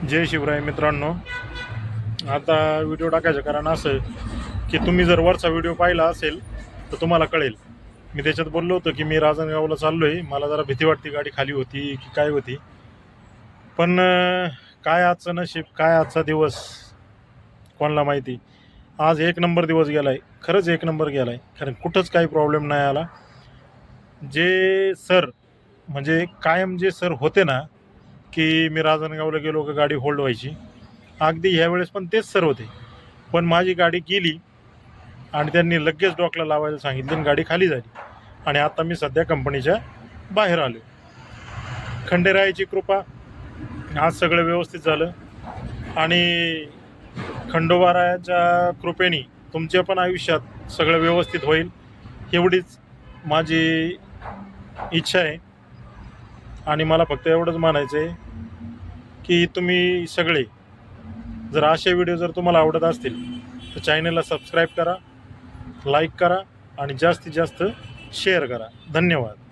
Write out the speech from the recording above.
जय शिवराय मित्रांनो. आता व्हिडिओ टाकायचं कारण असं की तुम्ही जर वरचा व्हिडिओ पाहिला असेल तर तुम्हाला कळेल. मी त्याच्यात बोललो होतो की मी राजनगावला चाललो आहे, मला जरा भीती वाटते, गाडी खाली होती की काय होती. पण काय आजचं नशीब, काय आजचा दिवस कोणाला माहिती. आज एक नंबर दिवस गेला आहे, खरंच एक नंबर गेला आहे. कारण कुठंच काही प्रॉब्लेम नाही आला. जे सर म्हणजे कायम जे सर होते ना की मी राजनगावला गेलो का गाडी होल्ड व्हायची, अगदी ह्यावेळेस पण तेच सर होते. पण माझी गाडी गेली आणि त्यांनी लगेच डॉकला लावायला सांगितलं आणि गाडी खाली झाली. आणि आता मी सध्या कंपनीच्या बाहेर आलो. खंडेरायाची कृपा, आज सगळं व्यवस्थित झालं. आणि खंडोबारायाच्या कृपेने तुमच्या पण आयुष्यात सगळं व्यवस्थित होईल, एवढीच माझी इच्छा आहे. आणि मला फक्त एवढंच म्हणायचं आहे की तुम्ही सगळे जर असे व्हिडिओ जर तुम्हाला आवडत असतील तर चॅनलला सबस्क्राईब करा, लाईक करा आणि जास्तीत जास्त शेअर करा. धन्यवाद.